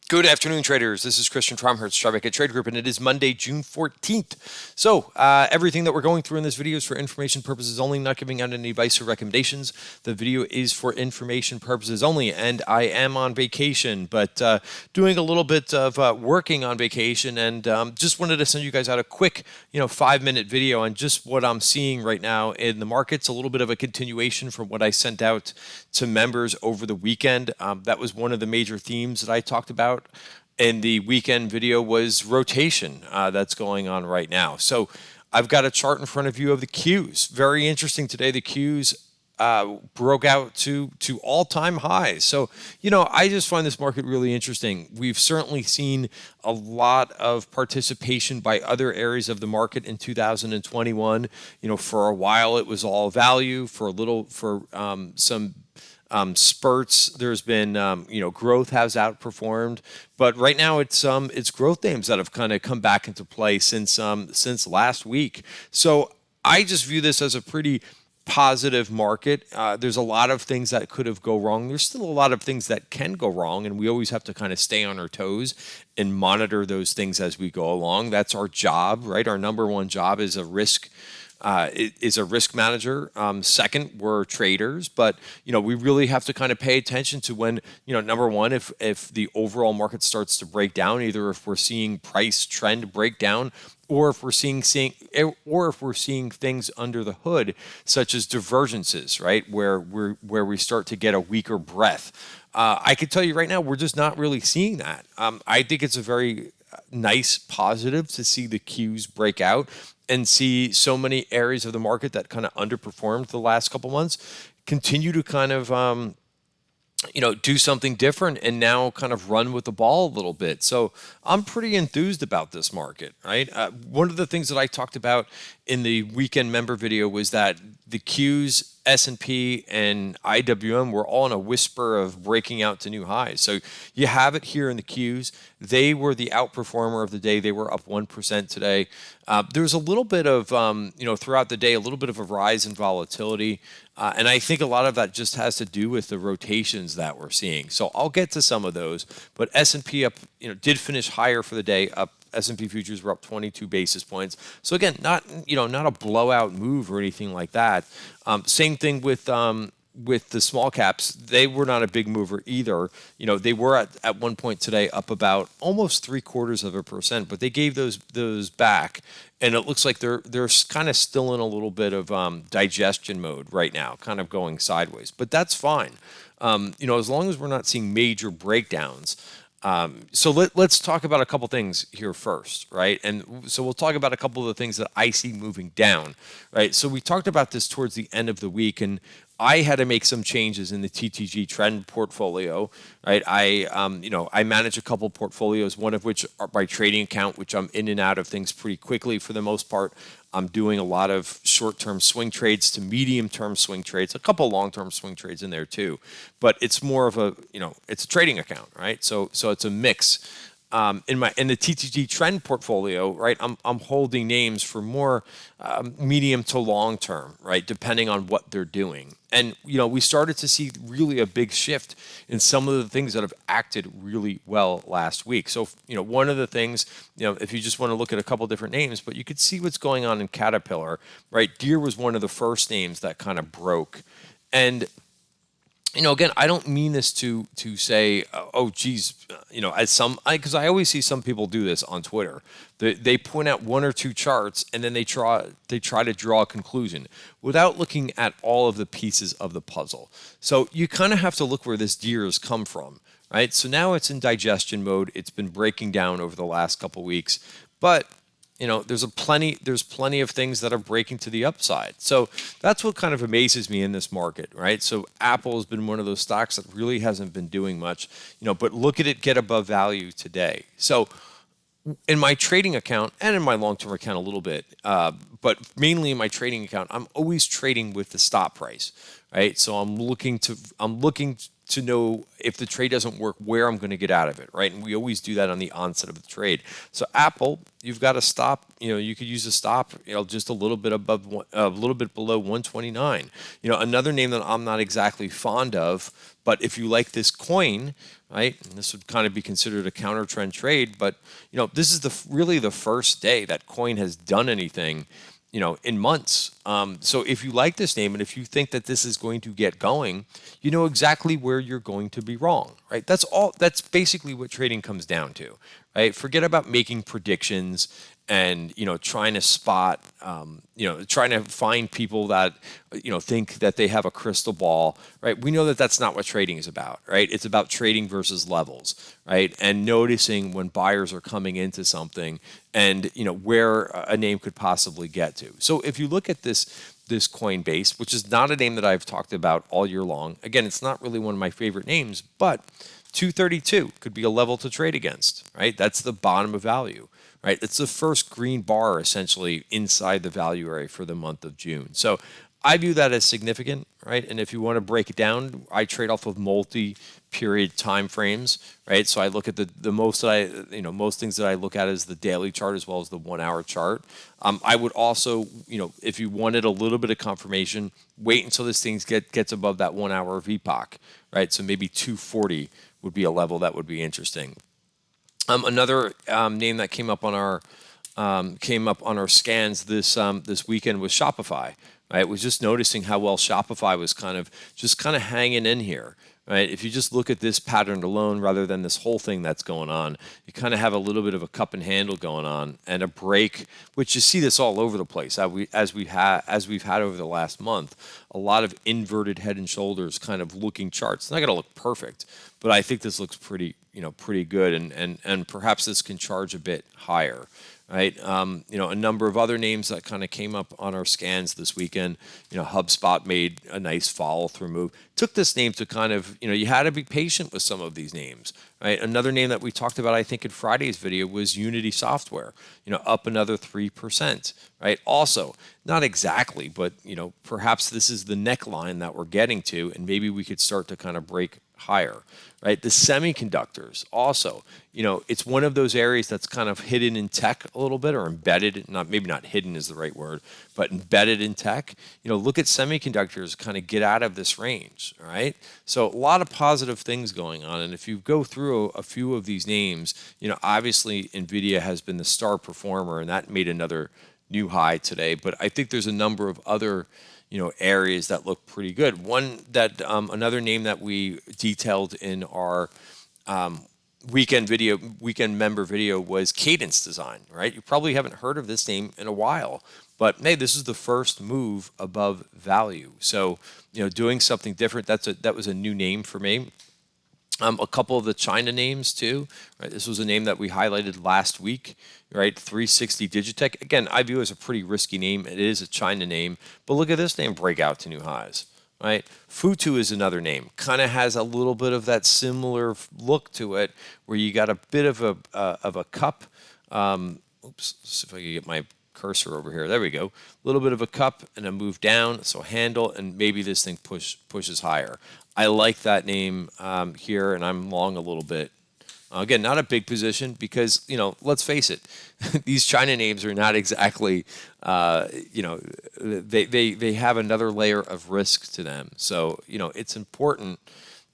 Good afternoon, traders. This is Christian Tromhertz, Tribeca Trade Group, and it is Monday, June 14th. So, everything that we're going through in this video is for information purposes only, not giving out any advice or recommendations. The video is for information purposes only, and I am on vacation, but doing a little bit of working on vacation, and just wanted to send you guys out a quick, 5-minute video on just what I'm seeing right now in the markets. A little bit of a continuation from what I sent out to members over the weekend. That was one of the major themes that I talked about in the weekend video was rotation that's going on right now. So I've got a chart in front of you of the Qs. Very interesting today. The Qs broke out to all-time highs. So, I just find this market really interesting. We've certainly seen a lot of participation by other areas of the market in 2021. For a while it was all value. For some spurts, there's been growth has outperformed, but right now it's growth names that have kind of come back into play since last week. So I just view this as a pretty positive market. There's a lot of things that could have go wrong. There's still a lot of things that can go wrong, and we always have to kind of stay on our toes and monitor those things as we go along. That's our job, right? Our number one job is a risk manager. Second, we're traders, but we really have to kind of pay attention to when number one, if the overall market starts to break down, either if we're seeing price trend break down, or if we're seeing things under the hood, such as divergences, right, where we start to get a weaker breath. I can tell you right now, we're just not really seeing that. I think it's a very nice positive to see the Qs break out and see so many areas of the market that kind of underperformed the last couple months continue to kind of do something different and now kind of run with the ball a little bit. So I'm pretty enthused about this market, right? One of the things that I talked about in the weekend member video was that the Qs, S&P, and IWM were all in a whisper of breaking out to new highs. So you have it here in the Qs. They were the outperformer of the day. They were up 1% today. There's a little bit of, throughout the day, a little bit of a rise in volatility. And I think a lot of that just has to do with the rotations that we're seeing. So I'll get to some of those. But S&P up, did finish higher for the day, up. S&P futures were up 22 basis points. So again, not a blowout move or anything like that. Same thing with the small caps. They were not a big mover either. They were at one point today up about almost 0.75%, but they gave those back, and it looks like they're kind of still in a little bit of digestion mode right now, kind of going sideways. But that's fine. As long as we're not seeing major breakdowns. So let's talk about a couple things here first, right? And so we'll talk about a couple of the things that I see moving down, right? So we talked about this towards the end of the week, and I had to make some changes in the TTG Trend Portfolio, right? I manage a couple portfolios, one of which are my trading account, which I'm in and out of things pretty quickly for the most part. I'm doing a lot of short-term swing trades to medium-term swing trades, a couple long-term swing trades in there too. But it's more of it's a trading account, right? So it's a mix. In the TTG Trend Portfolio, right, I'm holding names for more medium to long term, right, depending on what they're doing. And we started to see really a big shift in some of the things that have acted really well last week. So one of the things, if you just want to look at a couple different names, but you could see what's going on in Caterpillar, right? Deere was one of the first names that kind of broke, and again, I don't mean this to say, oh, geez, because I always see some people do this on Twitter. They point out one or two charts and then they try to draw a conclusion without looking at all of the pieces of the puzzle. So you kind of have to look where this Deere has come from, right? So now it's in digestion mode. It's been breaking down over the last couple weeks, but there's plenty of things that are breaking to the upside. So that's what kind of amazes me in this market, right? So Apple has been one of those stocks that really hasn't been doing much, but look at it get above value today. So in my trading account and in my long-term account a little bit, but mainly in my trading account, I'm always trading with the stop price, right? So I'm looking to know if the trade doesn't work, where I'm going to get out of it, right? And we always do that on the onset of the trade. So Apple, you've got to stop. You could use a stop, just a little bit above, a little bit below 129. Another name that I'm not exactly fond of, but if you like this coin, right, and this would kind of be considered a counter trend trade, but this is really the first day that coin has done anything in months. So if you like this name and if you think that this is going to get going, you know exactly where you're going to be wrong, right? That's basically what trading comes down to, right? Forget about making predictions and trying to spot trying to find people that think that they have a crystal ball, right? We know that that's not what trading is about, right? It's about trading versus levels, right? And noticing when buyers are coming into something and where a name could possibly get to. So if you look at this Coinbase, which is not a name that I've talked about all year long, again, it's not really one of my favorite names, but 232 could be a level to trade against, right? That's the bottom of value, right? It's the first green bar essentially inside the value area for the month of June. So I view that as significant, right? And if you want to break it down, I trade off of multi-period time frames, right? So I look at the most that most things that I look at is the daily chart as well as the 1 hour chart. I would also, if you wanted a little bit of confirmation, wait until this thing gets above that 1 hour VPOC, right? So maybe 240 would be a level that would be interesting. Another name that came up on our scans this weekend was Shopify. Right, was just noticing how well Shopify was kind of hanging in here. Right, if you just look at this pattern alone, rather than this whole thing that's going on, you kind of have a little bit of a cup and handle going on, and a break, which you see this all over the place. As we've had over the last month, a lot of inverted head and shoulders kind of looking charts. It's not going to look perfect, but I think this looks pretty good, and perhaps this can charge a bit higher. Right, a number of other names that kind of came up on our scans this weekend. HubSpot made a nice follow-through move. Took this name to kind of, you had to be patient with some of these names. Right, another name that we talked about, I think, in Friday's video was Unity Software. Up another 3%. Right, also not exactly, but perhaps this is the neckline that we're getting to, and maybe we could start to kind of break higher. Right, the semiconductors also, it's one of those areas that's kind of hidden in tech a little bit, or embedded, maybe not hidden is the right word, but embedded in tech. Look at semiconductors kind of get out of this range, right? So a lot of positive things going on, and if you go through a few of these names, obviously Nvidia has been the star performer, and that made another new high today. But I think there's a number of other areas that look pretty good. One that another name that we detailed in our weekend member video was Cadence Design, right? You probably haven't heard of this name in a while, but hey, this is the first move above value. So, doing something different. That was a new name for me. A couple of the China names too. Right? This was a name that we highlighted last week, right? 360 Digitech. Again, I view as a pretty risky name. It is a China name, but look at this name break out to new highs, right? Futu is another name. Kind of has a little bit of that similar look to it, where you got a bit of a cup. Oops, see if I can get my cursor over here. There we go. A little bit of a cup and a move down. So handle, and maybe this thing pushes higher. I like that name here, and I'm long a little bit. Again, not a big position because, let's face it, these China names are not exactly, they have another layer of risk to them. So, it's important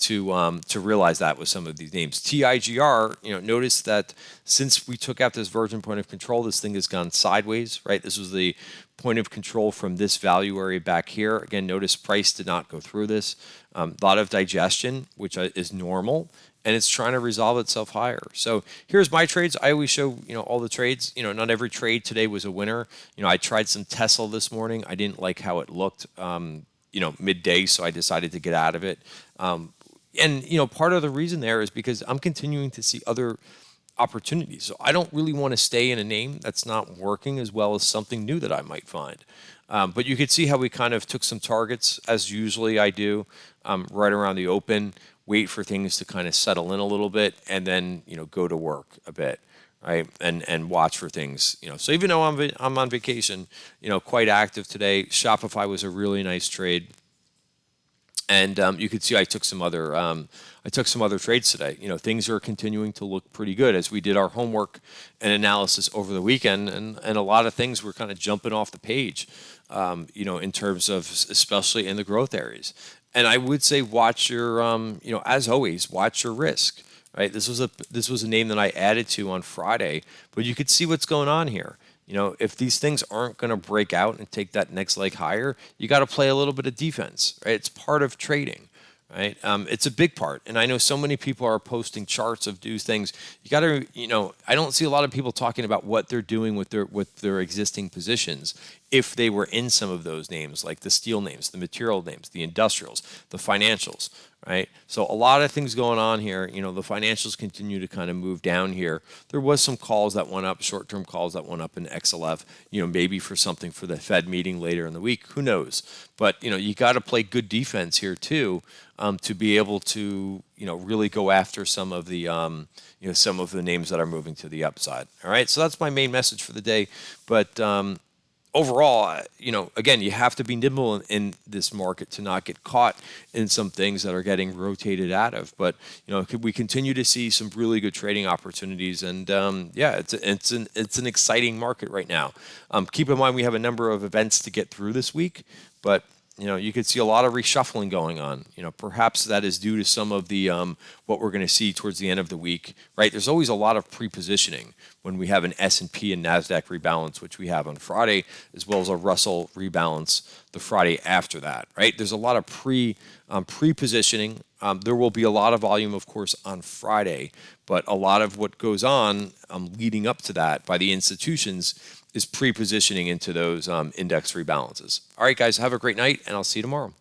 to realize that with some of these names. TIGR, notice that since we took out this version point of control, this thing has gone sideways, right? This was the point of control from this value area back here. Again, notice price did not go through this. A lot of digestion, which is normal, and it's trying to resolve itself higher. So here's my trades. I always show, all the trades. Not every trade today was a winner. I tried some Tesla this morning. I didn't like how it looked, midday, so I decided to get out of it. And part of the reason there is because I'm continuing to see other opportunities. So I don't really want to stay in a name that's not working as well as something new that I might find. But you could see how we kind of took some targets, as usually I do, right around the open, wait for things to kind of settle in a little bit, and then go to work a bit, right? And watch for things. So even though I'm on vacation, quite active today. Shopify was a really nice trade. And you could see I took some other trades today. Things are continuing to look pretty good as we did our homework and analysis over the weekend, and a lot of things were kind of jumping off the page. In terms of especially in the growth areas. And I would say watch your as always, watch your risk. Right. This was a name that I added to on Friday, but you could see what's going on here. If these things aren't going to break out and take that next leg higher, you got to play a little bit of defense, right? It's part of trading, right? It's a big part. And I know so many people are posting charts of do things. You got to, I don't see a lot of people talking about what they're doing with their existing positions if they were in some of those names, like the steel names, the material names, the industrials, the financials, right? So a lot of things going on here. The financials continue to kind of move down here. There was some calls that went up, short-term calls that went up in XLF, maybe for something for the Fed meeting later in the week. Who knows? But, you got to play good defense here too, to be able to, really go after some of the, some of the names that are moving to the upside. All right. So that's my main message for the day. But, overall, again, you have to be nimble in this market to not get caught in some things that are getting rotated out of. But we continue to see some really good trading opportunities, and it's an exciting market right now. Keep in mind we have a number of events to get through this week, but you could see a lot of reshuffling going on. Perhaps that is due to some of the what we're going to see towards the end of the week, right? There's always a lot of pre-positioning when we have an S&P and NASDAQ rebalance, which we have on Friday, as well as a Russell rebalance the Friday after that, right? There's a lot of pre-positioning. There will be a lot of volume, of course, on Friday, but a lot of what goes on leading up to that by the institutions is pre-positioning into those index rebalances. All right, guys, have a great night, and I'll see you tomorrow.